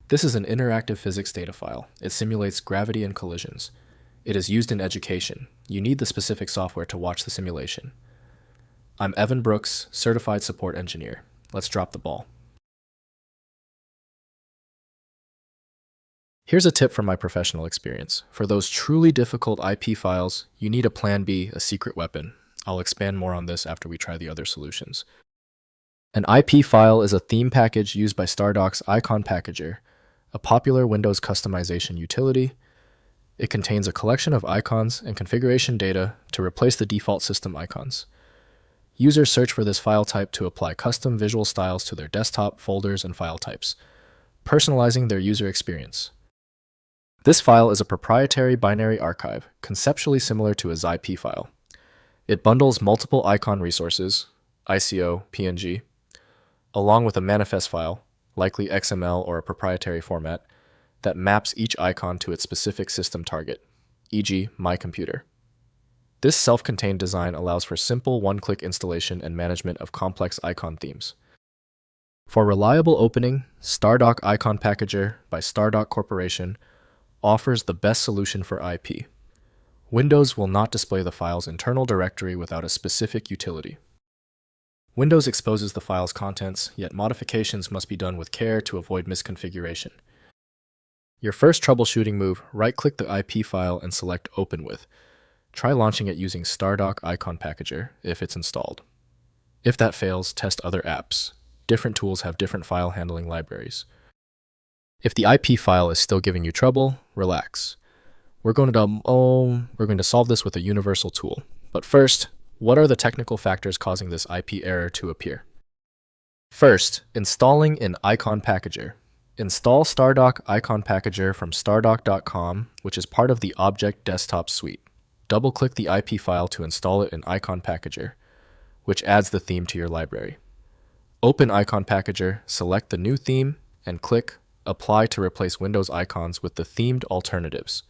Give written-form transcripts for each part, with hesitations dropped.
This is an interactive physics data file. It simulates gravity and collisions. It is used in education. You need the specific software to watch the simulation. I'm Evan Brooks, Certified Support Engineer. Let's drop the ball. Here's a tip from my professional experience. For those truly difficult IP files, you need a plan B, a secret weapon. I'll expand more on this after we try the other solutions. An IP file is a theme package used by Stardock's IconPackager, a popular Windows customization utility. It contains a collection of icons and configuration data to replace the default system icons. Users search for this file type to apply custom visual styles to their desktop, folders, and file types, personalizing their user experience. This file is a proprietary binary archive, conceptually similar to a ZIP file. It bundles multiple icon resources, ICO, PNG, along with a manifest file, likely XML or a proprietary format, that maps each icon to its specific system target, e.g., my computer. This self-contained design allows for simple one-click installation and management of complex icon themes. For reliable opening, Stardock IconPackager by Stardock Corporation offers the best solution for IP. Windows will not display the file's internal directory without a specific utility. Windows exposes the file's contents, yet modifications must be done with care to avoid misconfiguration. Your first troubleshooting move, right-click the IP file and select Open With. Try launching it using Stardock IconPackager if it's installed. If that fails, test other apps. Different tools have different file handling libraries. If the IP file is still giving you trouble, relax. We're going to solve this with a universal tool. But first, what are the technical factors causing this IP error to appear? First, installing in IconPackager. Install Stardock IconPackager from stardock.com, which is part of the Object Desktop suite. Double-click the IP file to install it in IconPackager, which adds the theme to your library. Open IconPackager, select the new theme, and click Apply to replace Windows icons with the themed alternatives.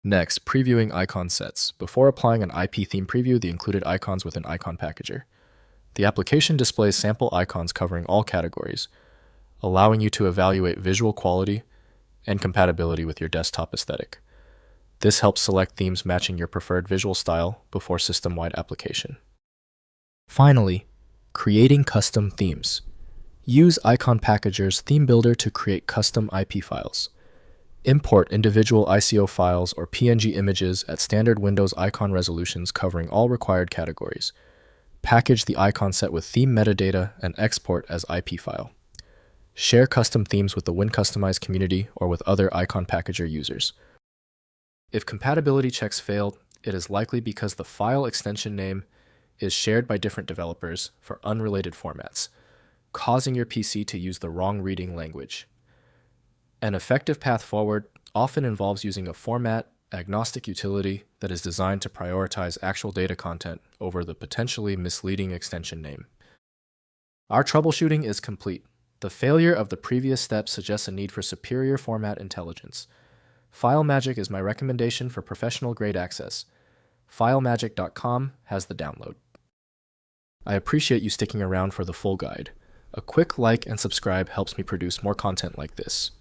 Next, previewing icon sets. Before applying an IP theme, preview the included icons within IconPackager. The application displays sample icons covering all categories, allowing you to evaluate visual quality and compatibility with your desktop aesthetic. This helps select themes matching your preferred visual style before system-wide application. Finally, creating custom themes. Use IconPackager's theme builder to create custom IP files. Import individual ICO files or PNG images at standard Windows icon resolutions covering all required categories. Package the icon set with theme metadata and export as IP file. Share custom themes with the WinCustomize community or with other IconPackager users. If compatibility checks failed, it is likely because the file extension name is shared by different developers for unrelated formats, causing your PC to use the wrong reading language. An effective path forward often involves using a format-agnostic utility that is designed to prioritize actual data content over the potentially misleading extension name. Our troubleshooting is complete. The failure of the previous step suggests a need for superior format intelligence. FileMagick is my recommendation for professional-grade access. FileMagick.com has the download. I appreciate you sticking around for the full guide. A quick like and subscribe helps me produce more content like this.